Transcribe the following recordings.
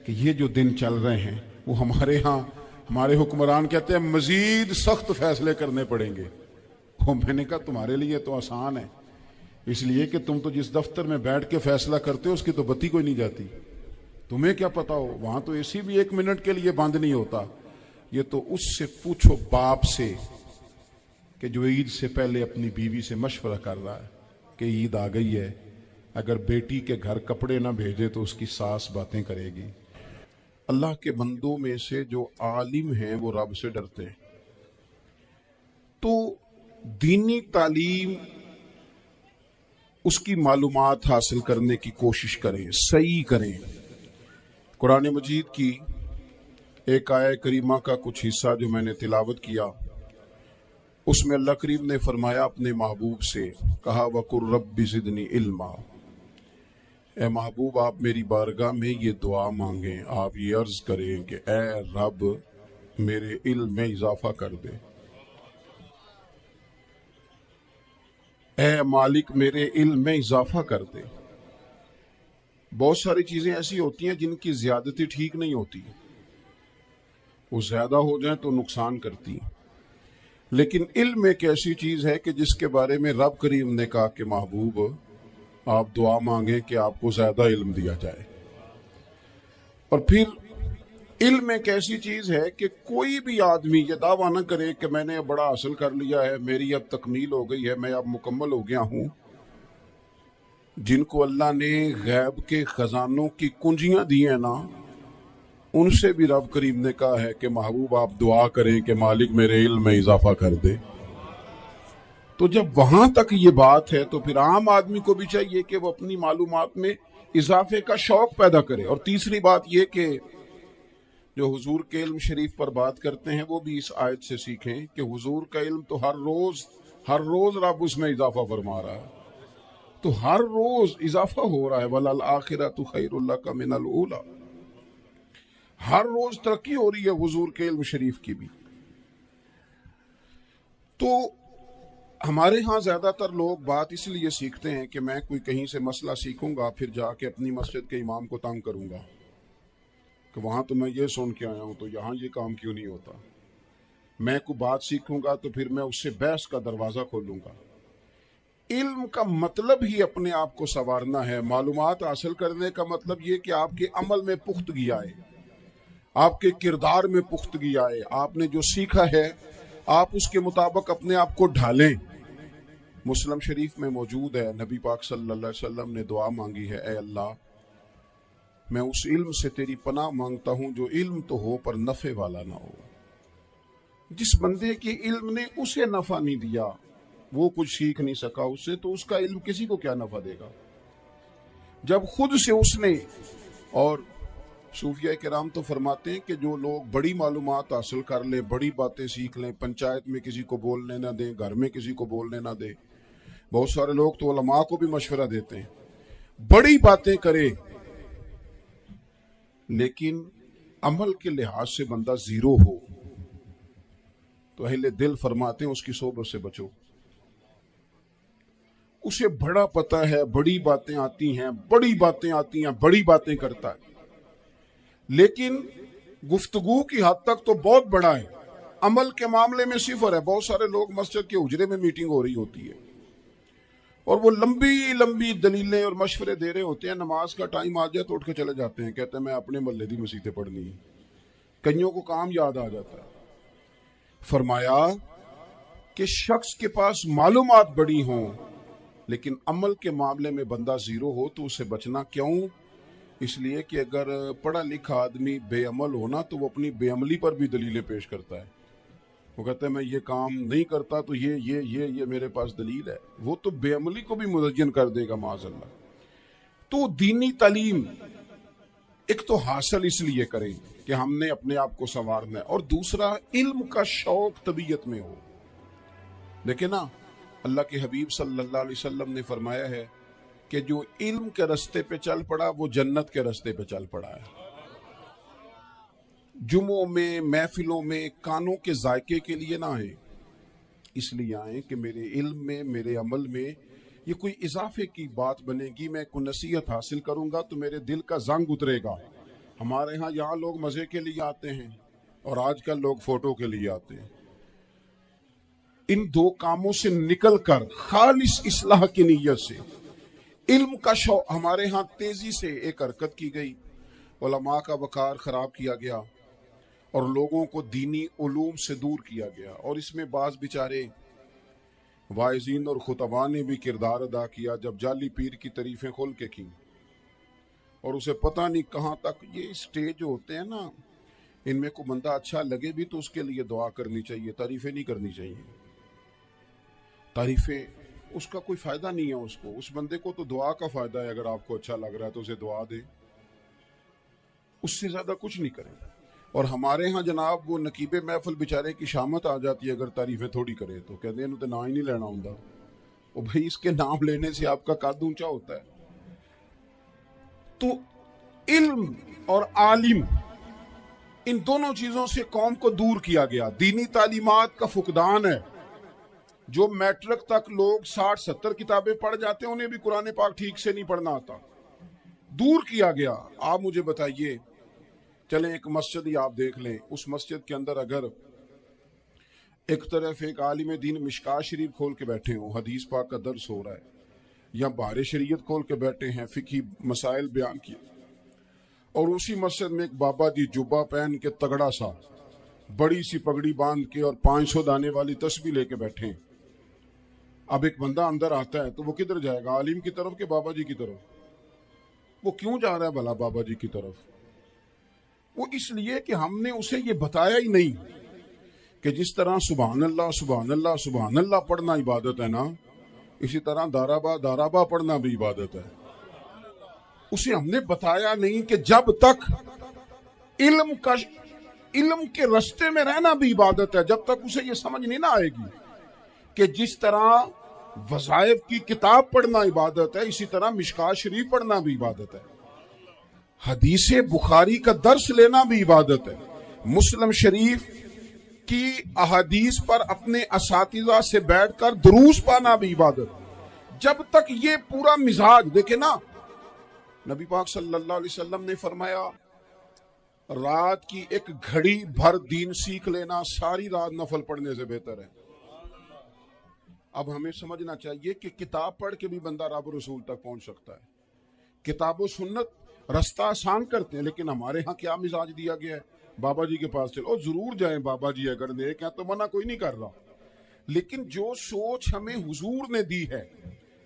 کہ یہ جو دن چل رہے ہیں وہ ہمارے ہاں ہمارے حکمران کہتے ہیں مزید سخت فیصلے کرنے پڑیں گے. وہ میں نے کہا تمہارے لیے تو آسان ہے، اس لیے کہ تم تو جس دفتر میں بیٹھ کے فیصلہ کرتے ہو اس کی تو بتی کوئی نہیں جاتی. تمہیں کیا پتا ہو، وہاں تو اے سی بھی 1 منٹ کے لیے بند نہیں ہوتا. یہ تو اس سے پوچھو باپ سے کہ جو عید سے پہلے اپنی بیوی سے مشورہ کر رہا ہے کہ عید آ گئی ہے، اگر بیٹی کے گھر کپڑے نہ بھیجے تو اس کی ساس باتیں کرے گی. اللہ کے بندوں میں سے جو عالم ہیں وہ رب سے ڈرتے ہیں، تو دینی تعلیم اس کی معلومات حاصل کرنے کی کوشش کریں، صحیح کریں. قرآن مجید کی ایک آیہ کریمہ کا کچھ حصہ جو میں نے تلاوت کیا، اس میں اللہ کریم نے فرمایا اپنے محبوب سے، کہا وَقُلْ رَبِّ زِدْنِي عِلْمًا، اے محبوب آپ میری بارگاہ میں یہ دعا مانگیں، آپ یہ عرض کریں کہ اے رب میرے علم میں اضافہ کر دے، اے مالک میرے علم میں اضافہ کر دے. بہت ساری چیزیں ایسی ہوتی ہیں جن کی زیادتی ٹھیک نہیں ہوتی، وہ زیادہ ہو جائیں تو نقصان کرتی ہیں، لیکن علم ایک ایسی چیز ہے کہ جس کے بارے میں رب کریم نے کہا کہ محبوب آپ دعا مانگیں کہ آپ کو زیادہ علم دیا جائے. اور پھر علم ایک ایسی چیز ہے کہ کوئی بھی آدمی یہ دعویٰ نہ کرے کہ میں نے بڑا حاصل کر لیا ہے، میری اب تکمیل ہو گئی ہے، میں اب مکمل ہو گیا ہوں. جن کو اللہ نے غیب کے خزانوں کی کنجیاں دی ہیں نا، ان سے بھی رب کریم نے کہا ہے کہ محبوب آپ دعا کریں کہ مالک میرے علم میں اضافہ کر دے. تو جب وہاں تک یہ بات ہے تو پھر عام آدمی کو بھی چاہیے کہ وہ اپنی معلومات میں اضافے کا شوق پیدا کرے. اور تیسری بات یہ کہ جو حضور کے علم شریف پر بات کرتے ہیں وہ بھی اس آیت سے سیکھیں کہ حضور کا علم تو ہر روز رب اس میں اضافہ فرما رہا ہے، تو ہر روز اضافہ ہو رہا ہے. وَلَلْآخِرَةُ خَيْرٌ لَكَ مِنَ الْأُولَىٰ، ہر روز ترقی ہو رہی ہے حضور کے علم شریف کی بھی. تو ہمارے ہاں زیادہ تر لوگ بات اس لیے سیکھتے ہیں کہ میں کوئی کہیں سے مسئلہ سیکھوں گا پھر جا کے اپنی مسجد کے امام کو تنگ کروں گا کہ وہاں تو میں یہ سن کے آیا ہوں تو یہاں یہ کام کیوں نہیں ہوتا. میں کوئی بات سیکھوں گا تو پھر میں اس سے بحث کا دروازہ کھولوں گا. علم کا مطلب ہی اپنے آپ کو سنوارنا ہے. معلومات حاصل کرنے کا مطلب یہ کہ آپ کے عمل میں پختگی آئے، آپ کے کردار میں پختگی آئے، آپ نے جو سیکھا ہے آپ اس کے مطابق اپنے آپ کو ڈھالیں. مسلم شریف میں موجود ہے، نبی پاک صلی اللہ علیہ وسلم نے دعا مانگی ہے، اے اللہ میں اس علم سے تیری پناہ مانگتا ہوں جو علم تو ہو پر نفع والا نہ ہو. جس بندے کے علم نے اسے نفع نہیں دیا، وہ کچھ سیکھ نہیں سکا اس سے، تو اس کا علم کسی کو کیا نفع دے گا جب خود سے اس نے. اور صوفیاء کرام تو فرماتے ہیں کہ جو لوگ بڑی معلومات حاصل کر لیں، بڑی باتیں سیکھ لیں، پنچایت میں کسی کو بولنے نہ دیں، گھر میں کسی کو بولنے نہ دیں. بہت سارے لوگ تو علماء کو بھی مشورہ دیتے ہیں، بڑی باتیں کرے لیکن عمل کے لحاظ سے بندہ زیرو ہو تو اہل دل فرماتے ہیں اس کی صحبت سے بچو. اسے بڑا پتہ ہے، بڑی باتیں آتی ہیں، بڑی باتیں کرتا ہے، لیکن گفتگو کی حد تک تو بہت بڑا ہے، عمل کے معاملے میں صفر ہے. بہت سارے لوگ مسجد کے حجرے میں میٹنگ ہو رہی ہوتی ہے اور وہ لمبی دلیلیں اور مشورے دے رہے ہوتے ہیں، نماز کا ٹائم آ جائے تو اٹھ کے چلے جاتے ہیں، کہتے ہیں میں اپنے محلے دی مسیتیں پڑھنی ہے. کئیوں کو کام یاد آ جاتا ہے. فرمایا کہ شخص کے پاس معلومات بڑی ہوں لیکن عمل کے معاملے میں بندہ زیرو ہو تو اسے بچنا کیوں؟ اس لیے کہ اگر پڑھا لکھا آدمی بے عمل ہونا تو وہ اپنی بے عملی پر بھی دلیلیں پیش کرتا ہے. وہ کہتا ہے میں یہ کام نہیں کرتا تو یہ میرے پاس دلیل ہے. وہ تو بے عملی کو بھی مزین کر دے گا معاذ اللہ. تو دینی تعلیم ایک تو حاصل اس لیے کریں کہ ہم نے اپنے آپ کو سنوارنا ہے، اور دوسرا علم کا شوق طبیعت میں ہو. دیکھیں نا، اللہ کے حبیب صلی اللہ علیہ وسلم نے فرمایا ہے کہ جو علم کے رستے پہ چل پڑا وہ جنت کے رستے پہ چل پڑا ہے. جمعوں میں، محفلوں میں کانوں کے ذائقے کے لیے نہ آئیں، اس لیے آئیں کہ میرے علم میں، میرے عمل میں یہ کوئی اضافے کی بات بنے گی. میں کوئی نصیحت حاصل کروں گا تو میرے دل کا زنگ اترے گا ہمارے ہاں یہاں لوگ مزے کے لیے آتے ہیں اور آج کل لوگ فوٹو کے لیے آتے ہیں. ان دو کاموں سے نکل کر خالص اصلاح کی نیت سے علم کا شوق ہمارے ہاں تیزی سے ایک حرکت کی گئی. علماء کا وقار خراب کیا گیا اور لوگوں کو دینی علوم سے دور کیا گیا. اور اس میں بعض بیچارے واعظین اور خطباء نے بھی کردار ادا کیا جب جعلی پیر کی تعریفیں کھول کے کی اور اسے پتہ نہیں کہاں تک. یہ اسٹیج جو ہوتے ہیں نا، ان میں کوئی بندہ اچھا لگے بھی تو اس کے لیے دعا کرنی چاہیے، تعریفیں نہیں کرنی چاہیے. تعریفیں اس کا کوئی فائدہ نہیں ہے. اس بندے کو تو دعا کا فائدہ ہے. اگر آپ کو اچھا لگ رہا ہے تو اسے دعا دے، اس سے زیادہ کچھ نہیں کریں. اور ہمارے ہاں جناب وہ نقیب محفل بیچارے کی شامت آ جاتی ہے اگر تعریفیں تھوڑی کرے تو کہتے ہیں تو نام ہی نہیں لینا ہوں. وہ بھائی اس کے نام لینے سے آپ کا قد اونچا ہوتا ہے. تو علم اور عالم ان دونوں چیزوں سے قوم کو دور کیا گیا. دینی تعلیمات کا فقدان ہے. جو میٹرک تک لوگ 60-70 کتابیں پڑھ جاتے ہیں انہیں بھی قرآن پاک ٹھیک سے نہیں پڑھنا آتا. دور کیا گیا. آپ مجھے بتائیے، چلیں ایک مسجد ہی آپ دیکھ لیں، اس مسجد کے اندر اگر ایک طرف ایک عالم دین مشکات شریف کھول کے بیٹھے ہوں، حدیث پاک کا درس ہو رہا ہے، یا بار شریعت کھول کے بیٹھے ہیں، فقہی مسائل بیان کیے، اور اسی مسجد میں ایک بابا جی جبہ پہن کے تگڑا سا بڑی سی پگڑی باندھ کے اور 500 دانے والی تسبیح لے کے بیٹھے ہیں. اب ایک بندہ اندر آتا ہے تو وہ کدھر جائے گا؟ عالم کی طرف کہ بابا جی کی طرف؟ وہ کیوں جا رہا ہے بھلا بابا جی کی طرف؟ وہ اس لیے کہ ہم نے اسے یہ بتایا ہی نہیں کہ جس طرح سبحان اللہ سبحان اللہ سبحان اللہ پڑھنا عبادت ہے نا، اسی طرح دارابا پڑھنا بھی عبادت ہے. اسے ہم نے بتایا نہیں کہ جب تک علم کے رستے میں رہنا بھی عبادت ہے. جب تک اسے یہ سمجھ نہیں نہ آئے گی کہ جس طرح وظائف کی کتاب پڑھنا عبادت ہے، اسی طرح مشکات شریف پڑھنا بھی عبادت ہے، حدیث بخاری کا درس لینا بھی عبادت ہے، مسلم شریف کی احادیث پر اپنے اساتذہ سے بیٹھ کر دروس پانا بھی عبادت ہے. جب تک یہ پورا مزاج دیکھیں نا، نبی پاک صلی اللہ علیہ وسلم نے فرمایا رات کی ایک گھڑی بھر دین سیکھ لینا ساری رات نفل پڑھنے سے بہتر ہے. اب ہمیں سمجھنا چاہیے کہ کتاب پڑھ کے بھی بندہ رب رسول تک پہنچ سکتا ہے. کتاب و سنت رستہ آسان کرتے ہیں، لیکن ہمارے ہاں کیا مزاج دیا گیا ہے؟ بابا جی کے پاس چلو، ضرور جائیں بابا جی اگر نیک ہیں تو منع کوئی نہیں کر رہا، لیکن جو سوچ ہمیں حضور نے دی ہے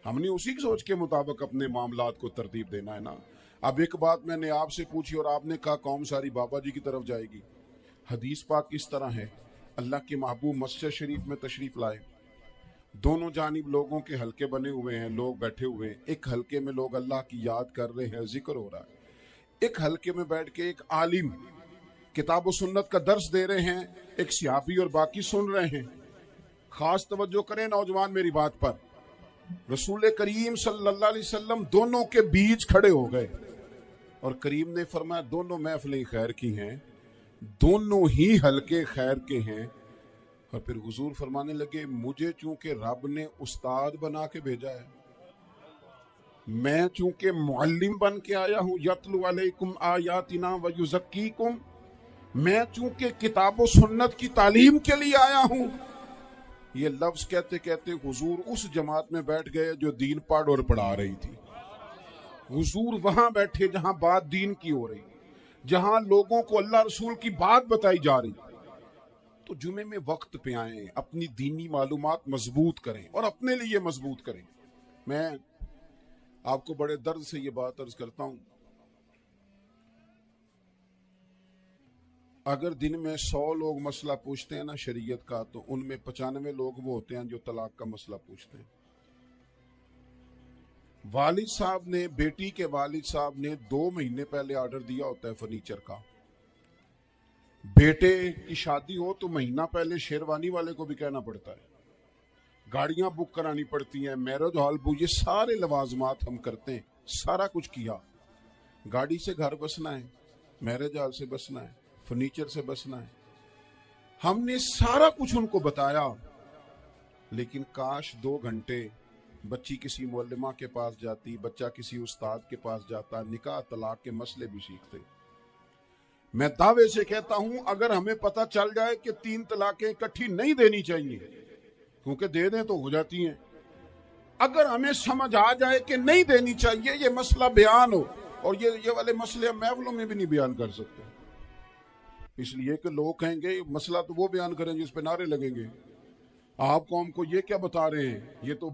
ہم نے اسی کی سوچ کے مطابق اپنے معاملات کو ترتیب دینا ہے نا. اب ایک بات میں نے آپ سے پوچھی اور آپ نے کہا قوم ساری بابا جی کی طرف جائے گی. حدیث پاک اس طرح ہے، اللہ کے محبوب مسجد شریف میں تشریف لائے، دونوں جانب لوگوں کے حلقے بنے ہوئے ہیں، لوگ بیٹھے ہوئے ہیں. ایک حلقے میں لوگ اللہ کی یاد کر رہے ہیں، ذکر ہو رہا ہے. ایک حلقے میں بیٹھ کے ایک عالم کتاب و سنت کا درس دے رہے ہیں، ایک صحابی اور باقی سن رہے ہیں. خاص توجہ کریں نوجوان میری بات پر. رسول کریم صلی اللہ علیہ وسلم دونوں کے بیچ کھڑے ہو گئے اور کریم نے فرمایا دونوں محفلیں خیر کی ہیں، دونوں ہی حلقے خیر کے ہیں. اور پھر حضور فرمانے لگے مجھے چونکہ رب نے استاد بنا کے بھیجا ہے، میں چونکہ معلم بن کے آیا ہوں، یتلو علیکم آیاتنا ویزکیکم، میں چونکہ کتاب و سنت کی تعلیم کے لیے آیا ہوں. یہ لفظ کہتے کہتے حضور اس جماعت میں بیٹھ گئے جو دین پڑھ اور پڑھا رہی تھی. حضور وہاں بیٹھے جہاں بات دین کی ہو رہی، جہاں لوگوں کو اللہ رسول کی بات بتائی جا رہی. تو جمعے میں وقت پہ آئیں، اپنی دینی معلومات مضبوط کریں اور اپنے لیے مضبوط کریں. میں آپ کو بڑے درد سے یہ بات عرض کرتا ہوں، اگر دن میں 100 لوگ مسئلہ پوچھتے ہیں نا شریعت کا، تو ان میں 95 لوگ وہ ہوتے ہیں جو طلاق کا مسئلہ پوچھتے ہیں. والد صاحب نے، بیٹی کے والد صاحب نے 2 مہینے پہلے آرڈر دیا ہوتا ہے فرنیچر کا. بیٹے کی شادی ہو تو مہینہ پہلے شیروانی والے کو بھی کہنا پڑتا ہے، گاڑیاں بک کرانی پڑتی ہیں، میرج ہال بک، یہ سارے لوازمات ہم کرتے ہیں. سارا کچھ کیا، گاڑی سے گھر بسنا ہے، میرج ہال سے بسنا ہے، فرنیچر سے بسنا ہے. ہم نے سارا کچھ ان کو بتایا، لیکن کاش 2 گھنٹے بچی کسی معلمہ کے پاس جاتی، بچہ کسی استاد کے پاس جاتا، نکاح طلاق کے مسئلے بھی سیکھتے. میں دعوے سے کہتا ہوں اگر ہمیں پتہ چل جائے کہ 3 طلاقیں اکٹھی نہیں دینی چاہیے، کیونکہ دے دیں تو ہو جاتی ہیں، اگر ہمیں سمجھ آ جائے کہ نہیں دینی چاہیے، یہ مسئلہ بیان ہو، اور یہ والے مسئلے ہم محفلوں میں بھی نہیں بیان کر سکتے، اس لیے کہ لوگ کہیں گے مسئلہ تو وہ بیان کریں گے، اس پہ نعرے لگیں گے، آپ قوم کو یہ کیا بتا رہے ہیں، یہ تو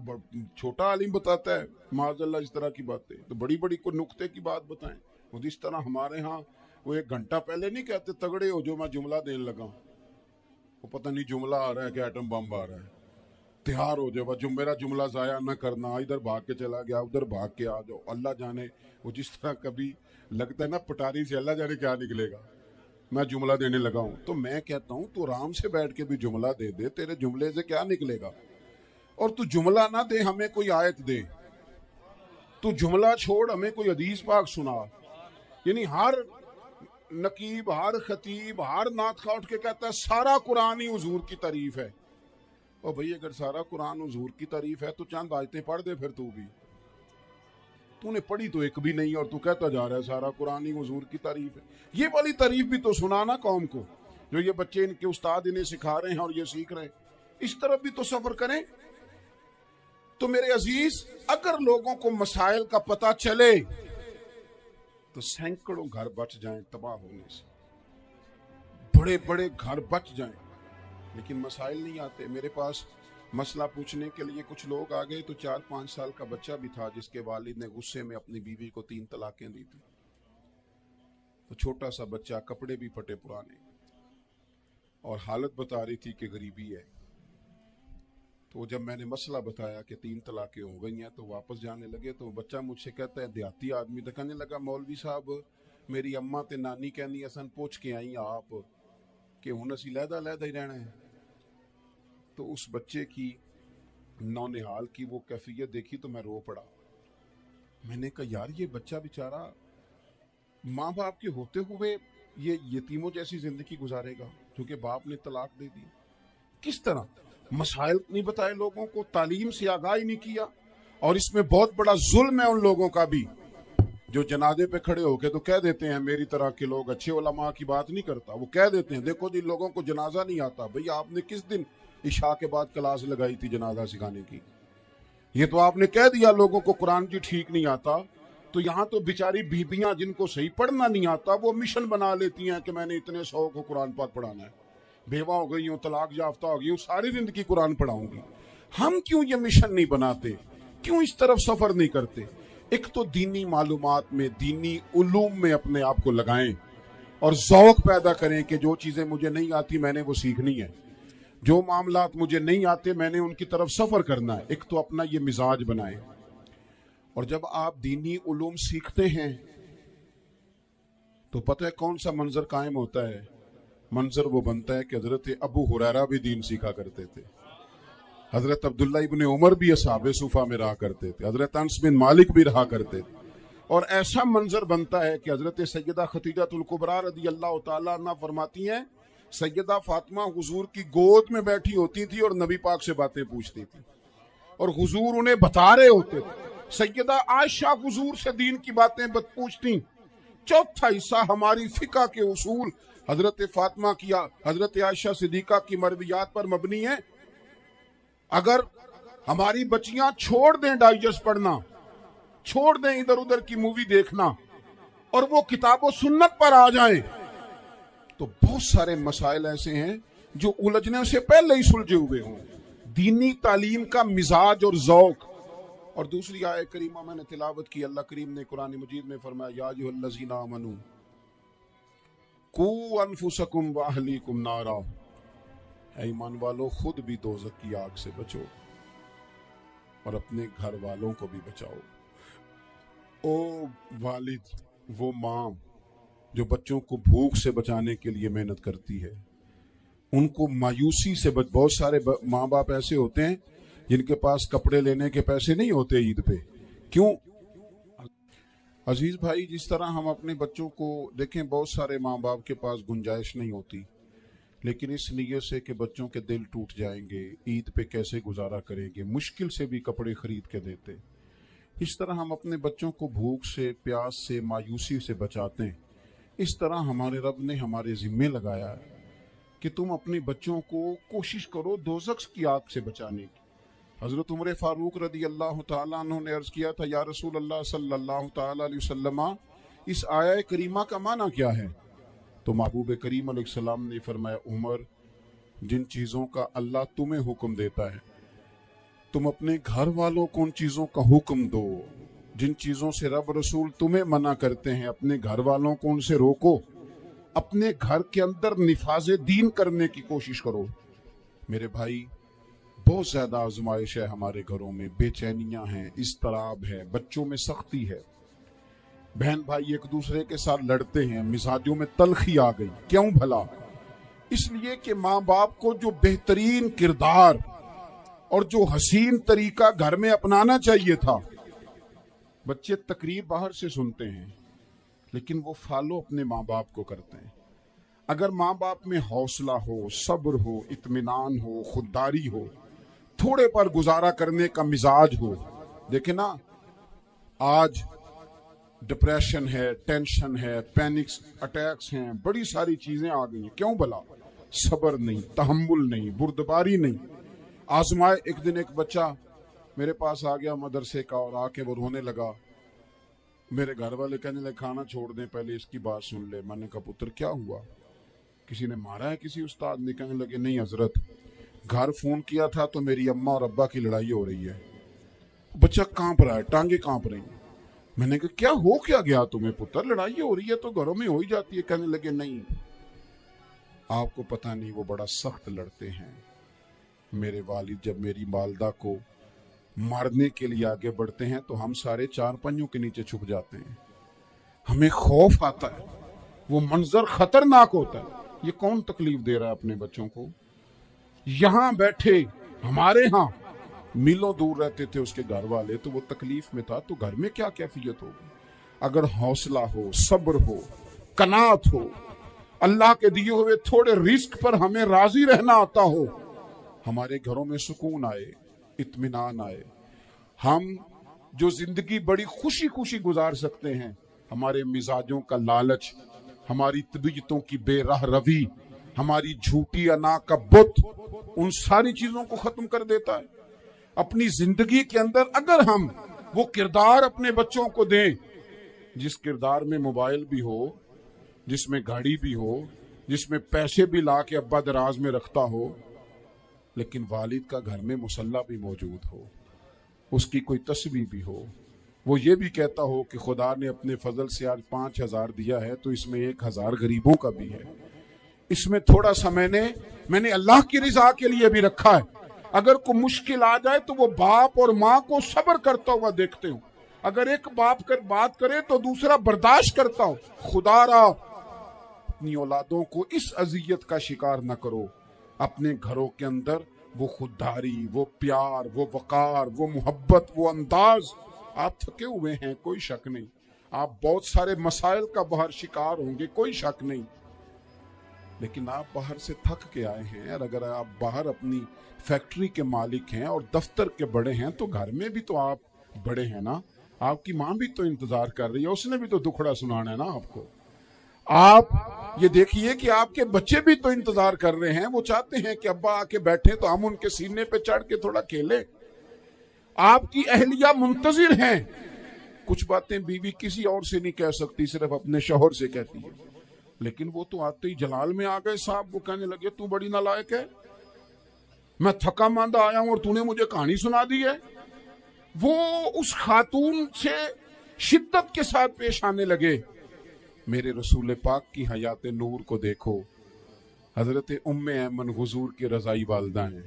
چھوٹا عالم بتاتا ہے معاذ اللہ اس طرح کی باتیں، تو بڑی بڑی کوئی نقطے کی بات بتائیں۔ وہ اس طرح ہمارے ہاں وہ 1 گھنٹہ پہلے نہیں کہتے تگڑے ہو جو میں جملہ دینے لگا ہوں، وہ پتہ نہیں جملہ آ رہا ہے کہ ایٹم بم آ رہا ہے، تیار ہو جائے میرا جملہ ضائع نہ کرنا، ادھر بھاگ کے چلا گیا ادھر بھاگ کے آ جاؤ، اللہ جانے وہ جس طرح کبھی لگتا ہے نا پٹاری سے، اللہ جانے کیا نکلے گا، میں جملہ دینے لگا ہوں۔ تو میں کہتا ہوں تو آرام سے بیٹھ کے بھی جملہ دے دے، تیرے جملے سے کیا نکلے گا، اور تو جملہ نہ دے ہمیں کوئی آیت دے، تو جملہ چھوڑ ہمیں کوئی حدیث پاک سنا، یعنی ہر نقیب ہر خطیب ہر نعت خواہ اٹھ کے کہتا ہے سارا قرآن ہی حضور کی تعریف ہے، اور بھئی اگر سارا قرآن حضور کی تعریف ہے تو چند آیتیں پڑھ دے، پھر تو نے پڑھی تو ایک بھی نہیں اور تو کہتا جا رہا ہے سارا قرآن ہی حضور کی تعریف ہے، یہ والی تعریف بھی تو سنانا قوم کو، جو یہ بچے ان کے استاد انہیں سکھا رہے ہیں اور یہ سیکھ رہے ہیں، اس طرف بھی تو سفر کریں۔ تو میرے عزیز اگر لوگوں کو مسائل کا پتہ چلے تو سینکڑوں گھر بچ جائیں تباہ ہونے سے، بڑے بڑے گھر بچ جائیں، لیکن مسائل نہیں آتے۔ میرے پاس مسئلہ پوچھنے کے لیے کچھ لوگ آ گئے، تو 4-5 سال کا بچہ بھی تھا جس کے والد نے غصے میں اپنی بیوی کو 3 طلاقیں دی تھی، تو چھوٹا سا بچہ، کپڑے بھی پھٹے پرانے، اور حالت بتا رہی تھی کہ غریبی ہے۔ تو جب میں نے مسئلہ بتایا کہ 3 طلاقیں ہو گئی ہیں تو واپس جانے لگے، تو بچہ مجھ سے کہتا ہے دیہاتی آدمی تو کہنے لگا مولوی صاحب میری اماں تے نانی کہنی اسن پوچھ کے آئی آپ کہ ہن اسی لہدا لہدا ہی رہنا ہے۔ تو اس بچے کی نونہال کی وہ کیفیت دیکھی تو میں رو پڑا، میں نے کہا یار یہ بچہ بیچارہ ماں باپ کے ہوتے ہوئے یہ یتیموں جیسی زندگی گزارے گا کیونکہ باپ نے طلاق دے دی، کس طرح مسائل نہیں بتائے لوگوں کو، تعلیم سے آگاہی نہیں کیا، اور اس میں بہت بڑا ظلم ہے ان لوگوں کا بھی جو جنازے پہ کھڑے ہو کے تو کہہ دیتے ہیں، میری طرح کے لوگ اچھے علماء کی بات نہیں کرتا، وہ کہہ دیتے ہیں دیکھو جی لوگوں کو جنازہ نہیں آتا، بھئی آپ نے کس دن عشاء کے بعد کلاس لگائی تھی جنازہ سکھانے کی، یہ تو آپ نے کہہ دیا لوگوں کو قرآن کی ٹھیک نہیں آتا، تو یہاں تو بیچاری بیبیاں جن کو صحیح پڑھنا نہیں آتا وہ مشن بنا لیتی ہیں کہ میں نے اتنے 100 کو قرآن پاک پڑھانا ہے، بیوہ ہو گئی ہوں، طلاق یافتہ ہو گئی ہوں، ساری زندگی قرآن پڑھاؤں گی۔ ہم کیوں یہ مشن نہیں بناتے، کیوں اس طرف سفر نہیں کرتے؟ ایک تو دینی معلومات میں، دینی علوم میں اپنے آپ کو لگائیں اور ذوق پیدا کریں کہ جو چیزیں مجھے نہیں آتی میں نے وہ سیکھنی ہے، جو معاملات مجھے نہیں آتے میں نے ان کی طرف سفر کرنا ہے۔ ایک تو اپنا یہ مزاج بنائیں، اور جب آپ دینی علوم سیکھتے ہیں تو پتہ ہے کون سا منظر قائم ہوتا ہے؟ منظر وہ بنتا ہے کہ حضرت ابو ہریرہ بھی دین سیکھا کرتے تھے، حضرت عبداللہ ابن عمر بھی اصحاب صفہ میں رہا کرتے تھے، حضرت انس بن مالک بھی رہا کرتے تھے، اور ایسا منظر بنتا ہے کہ حضرت سیدہ خدیجہ الکبریٰ رضی اللہ تعالیٰ عنہ فرماتی ہیں سیدہ فاطمہ حضور کی گود میں بیٹھی ہوتی تھی اور نبی پاک سے باتیں پوچھتی تھی اور حضور انہیں بتا رہے ہوتے تھے، سیدہ عائشہ حضور سے دین کی باتیں پوچھتی۔ چوتھا حصہ ہماری فقہ کے اصول حضرت فاطمہ کی، حضرت عائشہ صدیقہ کی مرویات پر مبنی ہے۔ اگر ہماری بچیاں چھوڑ دیں ڈائجسٹ پڑھنا، چھوڑ دیں ادھر ادھر کی مووی دیکھنا، اور وہ کتاب و سنت پر آ جائیں تو بہت سارے مسائل ایسے ہیں جو الجھنے سے پہلے ہی سلجھے ہوئے ہوں۔ دینی تعلیم کا مزاج اور ذوق۔ اور دوسری آیت کریمہ میں نے تلاوت کی، اللہ کریم نے قرآن مجید میں فرمایا یا ایھا الذین آمنوا قوا انفسکم واہلیکم نارا، اے ایمان والو خود بھی دوزخ کی آگ سے بچو اور اپنے گھر والوں کو بھی بچاؤ۔ او والد، وہ ماں جو بچوں کو بھوک سے بچانے کے لیے محنت کرتی ہے، ان کو مایوسی سے بہت سارے ماں باپ ایسے ہوتے ہیں جن کے پاس کپڑے لینے کے پیسے نہیں ہوتے عید پہ، کیوں؟ عزیز بھائی جس طرح ہم اپنے بچوں کو دیکھیں، بہت سارے ماں باپ کے پاس گنجائش نہیں ہوتی، لیکن اس نیت سے کہ بچوں کے دل ٹوٹ جائیں گے، عید پہ کیسے گزارا کریں گے، مشکل سے بھی کپڑے خرید کے دیتے۔ اس طرح ہم اپنے بچوں کو بھوک سے، پیاس سے، مایوسی سے بچاتے ہیں، اس طرح ہمارے رب نے ہمارے ذمے لگایا ہے کہ تم اپنے بچوں کو کوشش کرو دوزخ کی آگ سے بچانے کی۔ حضرت عمر فاروق رضی اللہ تعالیٰ عنہ نے عرض کیا تھا، یا رسول اللہ صلی اللہ تعالیٰ علیہ وسلم، اس آیہ کریمہ کا معنی کیا ہے؟ تو محبوب کریم علیہ السلام نے فرمایا، عمر، جن چیزوں کا اللہ تمہیں حکم دیتا ہے تم اپنے گھر والوں کو ان چیزوں کا حکم دو، جن چیزوں سے رب رسول تمہیں منع کرتے ہیں اپنے گھر والوں کو ان سے روکو، اپنے گھر کے اندر نفاذ دین کرنے کی کوشش کرو۔ میرے بھائی، بہت زیادہ آزمائش ہے ہمارے گھروں میں، بے چینیاں ہیں، اضطراب ہے، بچوں میں سختی ہے، بہن بھائی ایک دوسرے کے ساتھ لڑتے ہیں، مزاجوں میں تلخی آ گئی۔ کیوں بھلا؟ اس لیے کہ ماں باپ کو جو بہترین کردار اور جو حسین طریقہ گھر میں اپنانا چاہیے تھا، بچے تقریر باہر سے سنتے ہیں لیکن وہ فالو اپنے ماں باپ کو کرتے ہیں۔ اگر ماں باپ میں حوصلہ ہو، صبر ہو، اطمینان ہو، خودداری ہو، تھوڑے پر گزارا کرنے کا مزاج ہو، دیکھیں نا، آج ڈپریشن ہے، ٹینشن ہے، پینکس اٹیکس ہیں، بڑی ساری چیزیں آ گئی ہیں۔ کیوں بھلا؟ صبر نہیں، تحمل نہیں، بردباری نہیں۔ آزمائے، ایک دن ایک بچہ میرے پاس آ گیا مدرسے کا، اور آ کے وہ رونے لگا۔ میرے گھر والے کہنے لگے، کھانا چھوڑ دیں، پہلے اس کی بات سن لے۔ میں نے کہا، پتر کیا ہوا؟ کسی نے مارا ہے کسی استاد نے؟ کہنے لگے، نہیں حضرت، گھر فون کیا تھا تو میری اماں اور ابا کی لڑائی ہو رہی ہے۔ بچہ کانپ رہا ہے، ٹانگیں کانپ رہی ہیں۔ میں نے کہا، کیا ہو کیا گیا تمہیں پتر؟ لڑائی ہو رہی ہے تو گھروں میں ہو ہی جاتی ہے۔ کہنے لگے، نہیں، آپ کو پتہ نہیں، وہ بڑا سخت لڑتے ہیں۔ میرے والد جب میری والدہ کو مارنے کے لیے آگے بڑھتے ہیں تو ہم سارے چار پنجوں کے نیچے چھپ جاتے ہیں، ہمیں خوف آتا ہے، وہ منظر خطرناک ہوتا ہے۔ یہ کون تکلیف دے رہا ہے اپنے بچوں کو؟ یہاں بیٹھے، ہمارے ہاں میلوں دور رہتے تھے اس کے گھر والے، تو وہ تکلیف میں تھا، تو گھر میں کیا کیفیت ہوگی؟ اگر حوصلہ ہو، صبر ہو، قناعت ہو، اللہ کے دیے ہوئے تھوڑے رزق پر ہمیں راضی رہنا آتا ہو، ہمارے گھروں میں سکون آئے، اطمینان آئے، ہم جو زندگی بڑی خوشی خوشی گزار سکتے ہیں۔ ہمارے مزاجوں کا لالچ، ہماری طبیعتوں کی بے راہ روی، ہماری جھوٹی انا کا بت، ان ساری چیزوں کو ختم کر دیتا ہے۔ اپنی زندگی کے اندر اگر ہم وہ کردار اپنے بچوں کو دیں، جس کردار میں موبائل بھی ہو، جس میں گاڑی بھی ہو، جس میں پیسے بھی لا کے ابا دراز میں رکھتا ہو، لیکن والد کا گھر میں مصلی بھی موجود ہو، اس کی کوئی تسبیح بھی ہو، وہ یہ بھی کہتا ہو کہ خدا نے اپنے فضل سے آج 5,000 دیا ہے تو اس میں 1,000 غریبوں کا بھی ہے، اس میں تھوڑا سا میں نے اللہ کی رضا کے لیے بھی رکھا ہے۔ اگر کوئی مشکل آ جائے تو وہ باپ اور ماں کو صبر کرتا ہوا دیکھتے ہوں، اگر ایک باپ کر بات کرے تو دوسرا برداشت کرتا ہو۔ خدا را اپنی اولادوں کو اس اذیت کا شکار نہ کرو۔ اپنے گھروں کے اندر وہ خودداری، وہ پیار، وہ وقار، وہ محبت، وہ انداز۔ آپ تھکے ہوئے ہیں، کوئی شک نہیں، آپ بہت سارے مسائل کا باہر شکار ہوں گے، کوئی شک نہیں، لیکن آپ باہر سے تھک کے آئے ہیں، اور اگر آپ باہر اپنی فیکٹری کے مالک ہیں اور دفتر کے بڑے ہیں تو گھر میں بھی تو آپ بڑے ہیں نا۔ آپ کی ماں بھی تو انتظار کر رہی ہے، اس نے بھی تو دکھڑا سنانا ہے نا آپ کو۔ آپ یہ دیکھیے کہ آپ کے بچے بھی تو انتظار کر رہے ہیں، وہ چاہتے ہیں کہ ابا آ کے بیٹھے تو ہم ان کے سینے پہ چڑھ کے تھوڑا کھیلیں۔ آپ کی اہلیہ منتظر ہیں۔ کچھ باتیں بیوی کسی اور سے نہیں کہہ سکتی، صرف اپنے شوہر سے کہتی ہے، لیکن وہ تو آتے ہی جلال میں آ گئے صاحب، وہ کہنے لگے، تو بڑی نالائق ہے، میں تھکا ماندہ آیا ہوں اور تو نے مجھے کہانی سنا دی ہے۔ وہ اس خاتون سے شدت کے ساتھ پیش آنے لگے۔ میرے رسول پاک کی حیات نور کو دیکھو، حضرت ام ایمن حضور کی رضائی والدہ ہیں،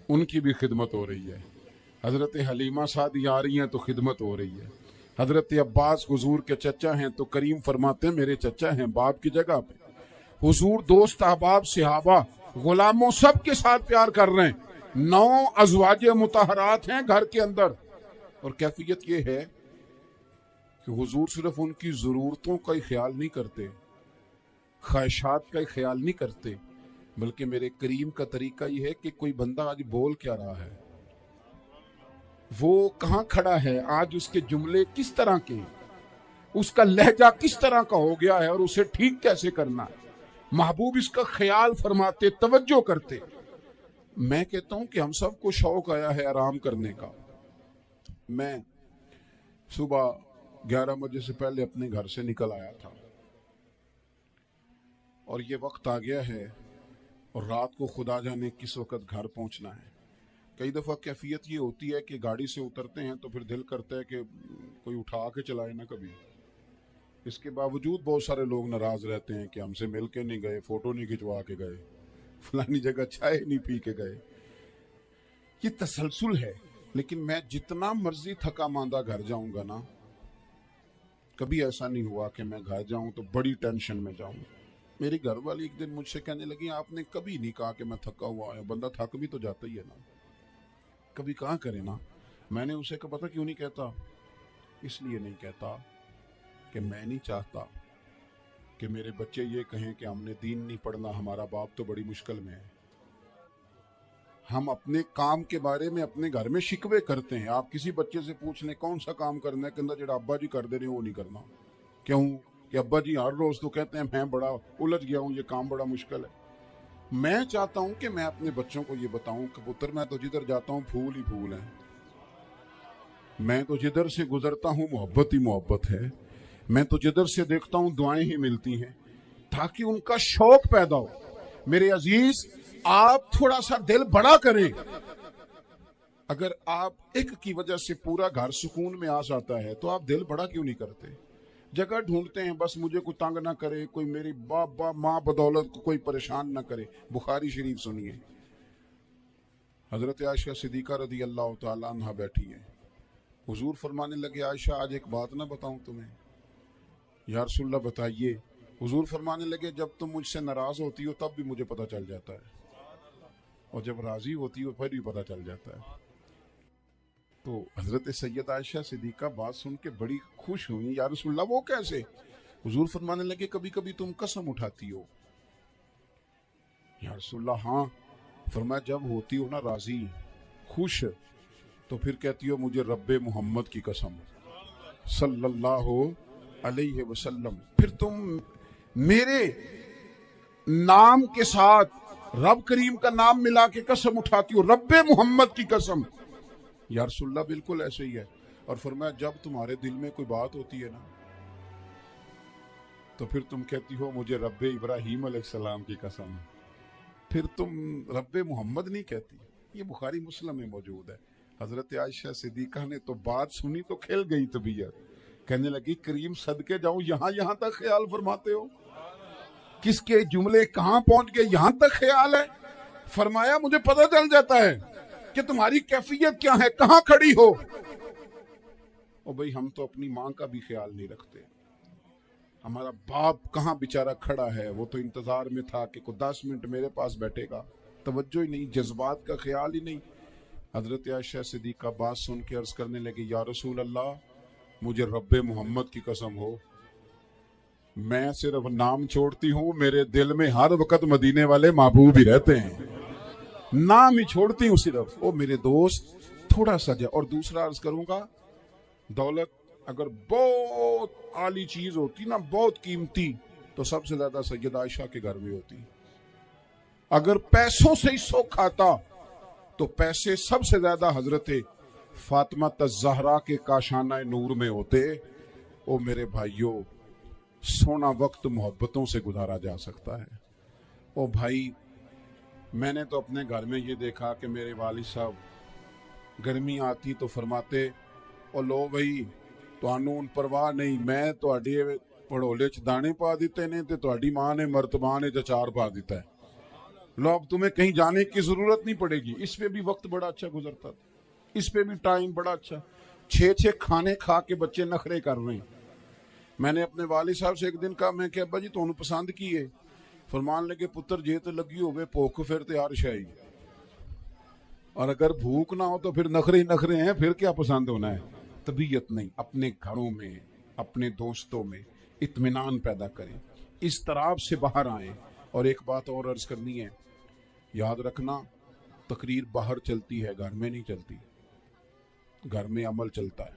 ان کی بھی خدمت ہو رہی ہے۔ حضرت حلیمہ سعدی آ رہی ہیں تو خدمت ہو رہی ہے۔ حضرت عباس حضور کے چچا ہیں تو کریم فرماتے ہیں میرے چچا ہیں باپ کی جگہ پہ۔ حضور دوست احباب صحابہ غلاموں سب کے ساتھ پیار کر رہے ہیں۔ 9 ازواج مطہرات ہیں گھر کے اندر، اور کیفیت یہ ہے کہ حضور صرف ان کی ضرورتوں کا ہی خیال نہیں کرتے، خواہشات کا ہی خیال نہیں کرتے، بلکہ میرے کریم کا طریقہ یہ ہے کہ کوئی بندہ آج بول کیا رہا ہے، وہ کہاں کھڑا ہے، آج اس کے جملے کس طرح کے ہیں، اس کا لہجہ کس طرح کا ہو گیا ہے اور اسے ٹھیک کیسے کرنا ہے. محبوب اس کا خیال فرماتے, توجہ کرتے. میں کہتا ہوں کہ ہم سب کو شوق آیا ہے آرام کرنے کا. میں صبح 11 بجے سے پہلے اپنے گھر سے نکل آیا تھا اور یہ وقت آ گیا ہے اور رات کو خدا جانے کس وقت گھر پہنچنا ہے. کئی دفعہ کیفیت یہ ہوتی ہے کہ گاڑی سے اترتے ہیں تو پھر دل کرتا ہے کہ کوئی اٹھا کے چلائے نہ کبھی. اس کے باوجود بہت سارے لوگ ناراض رہتے ہیں کہ ہم سے مل کے نہیں گئے, فوٹو نہیں کھنچوا کے گئے, فلانی جگہ چائے نہیں پی کے گئے. یہ تسلسل ہے. لیکن میں جتنا مرضی تھکا ماندہ گھر جاؤں گا نا, کبھی ایسا نہیں ہوا کہ میں گھر جاؤں تو بڑی ٹینشن میں جاؤں. میری گھر والی ایک دن مجھ سے کہنے لگی, آپ نے کبھی نہیں کہا کہ میں تھکا ہوا ہے. بندہ تھک بھی تو جاتا ہی ہے نا, کبھی کہاں کرے نا. میں نے اسے کہا پتہ کیوں نہیں کہتا, اس لیے نہیں کہتا کہ میں نہیں چاہتا کہ میرے بچے یہ کہیں کہ ہم نے دین نہیں پڑھنا, ہمارا باپ تو بڑی مشکل میں ہے. ہم اپنے کام کے بارے میں اپنے گھر میں شکوے کرتے ہیں. آپ کسی بچے سے پوچھ لیں کون سا کام کرنا ہے, کہ جڑا ابا جی کر دے رہے ہیں وہ نہیں کرنا. کیوں کہ ابا جی ہر روز تو کہتے ہیں میں بڑا الجھ گیا ہوں, یہ کام بڑا مشکل ہے. میں چاہتا ہوں کہ میں اپنے بچوں کو یہ بتاؤں کہ پتر میں تو جدھر جاتا ہوں پھول ہی پھول ہیں, میں تو جدھر سے گزرتا ہوں محبت ہی محبت ہے, میں تو جدھر سے دیکھتا ہوں دعائیں ہی ملتی ہیں, تاکہ ان کا شوق پیدا ہو. میرے عزیز, آپ تھوڑا سا دل بڑا کریں. اگر آپ ایک کی وجہ سے پورا گھر سکون میں آ جاتا ہے تو آپ دل بڑا کیوں نہیں کرتے؟ جگہ ڈھونڈتے ہیں بس مجھے کوئی تنگ نہ کرے, کوئی میری باپ ماں بدولت کو کوئی پریشان نہ کرے. بخاری شریف سنیے, حضرت عائشہ صدیقہ رضی اللہ تعالیٰ عنہ بیٹھی ہیں. حضور فرمانے لگے, عائشہ آج ایک بات نہ بتاؤں تمہیں؟ یا رسول اللہ بتائیے. حضور فرمانے لگے, جب تم مجھ سے ناراض ہوتی ہو تب بھی مجھے پتہ چل جاتا ہے, اور جب راضی ہوتی ہو پھر بھی پتہ چل جاتا ہے. تو حضرت سید عائشہ صدیقہ بات سن کے بڑی خوش ہوئی. یا رسول اللہ وہ کیسے؟ حضور فرمانے لگے, کبھی کبھی تم قسم اٹھاتی ہو. یا رسول اللہ ہاں. فرمایا جب ہوتی ہو نا راضی, خوش, تو پھر کہتی ہو مجھے رب محمد کی قسم صلی اللہ علیہ وسلم. پھر تم میرے نام کے ساتھ رب کریم کا نام ملا کے قسم اٹھاتی ہو, رب محمد کی قسم. یا رسول اللہ بالکل ایسے ہی ہے. اور فرمایا جب تمہارے دل میں کوئی بات ہوتی ہے نا تو پھر تم کہتی ہو مجھے رب ابراہیم علیہ السلام کی قسم. پھر تم رب محمد نہیں کہتی. یہ بخاری مسلم میں موجود ہے. حضرت عائشہ صدیقہ نے تو بات سنی تو کھل گئی طبیعت, کہنے لگی کریم صدقے جاؤں, یہاں تک خیال فرماتے ہو, کس کے جملے کہاں پہنچ گئے, یہاں تک خیال ہے. فرمایا مجھے پتہ چل جاتا ہے کہ تمہاری کیفیت کیا ہے, کہاں کھڑی ہو. اور بھئی ہم تو اپنی ماں کا بھی خیال نہیں رکھتے. ہمارا باپ کہاں بیچارہ کھڑا ہے, وہ تو انتظار میں تھا کہ کوئی 10 منٹ میرے پاس بیٹھے گا. توجہ ہی نہیں, جذبات کا خیال ہی نہیں. حضرت عائشہ صدیقہ بات سن کے عرض کرنے لگی, یا رسول اللہ مجھے رب محمد کی قسم ہو, میں صرف نام چھوڑتی ہوں, میرے دل میں ہر وقت مدینے والے محبوب ہی رہتے ہیں. نام ہی چھوڑتی ہوں صرف. او میرے دوست تھوڑا سا جا. اور دوسرا عرض کروں گا, دولت اگر بہت عالی چیز ہوتی نا, بہت قیمتی, تو سب سے زیادہ سید عائشہ کے گھر میں ہوتی. اگر پیسوں سے ہی سوکھ آتا تو پیسے سب سے زیادہ حضرت فاطمہ الزہرا کے کاشانہ نور میں ہوتے. او میرے بھائیوں, سونا وقت محبتوں سے گزارا جا سکتا ہے. او بھائی, میں نے تو اپنے گھر میں یہ دیکھا کہ میرے والد صاحب گرمی آتی تو فرماتے, او لو بھائی تانوں پرواہ نہیں, میں تواڈے پڑھولے چ دانے پا دیتے نے تے تواڈی ماں نے مرتبہ نے چار پا دیتا ہے. لو اب تمہیں کہیں جانے کی ضرورت نہیں پڑے گی. اس پہ بھی وقت بڑا اچھا گزرتا تھا, اس پہ بھی ٹائم بڑا اچھا. 6 کھانے کھا کے بچے نخرے کر رہے ہیں. میں نے اپنے والد صاحب سے ایک دن کہا, میں کہ ابا جی تانوں پسند کی ہے؟ فرمان لگے, پتر جے تے لگی ہوئے بھوک پھر تے ہر شے, اور اگر بھوک نہ ہو تو پھر نخرے ہی نخرے ہیں, پھر کیا پسند ہونا ہے. طبیعت نہیں. اپنے گھروں میں اپنے دوستوں میں اطمینان پیدا کریں, اضطراب سے باہر آئیں. اور ایک بات اور عرض کرنی ہے, یاد رکھنا تقریر باہر چلتی ہے, گھر میں نہیں چلتی. گھر میں عمل چلتا ہے.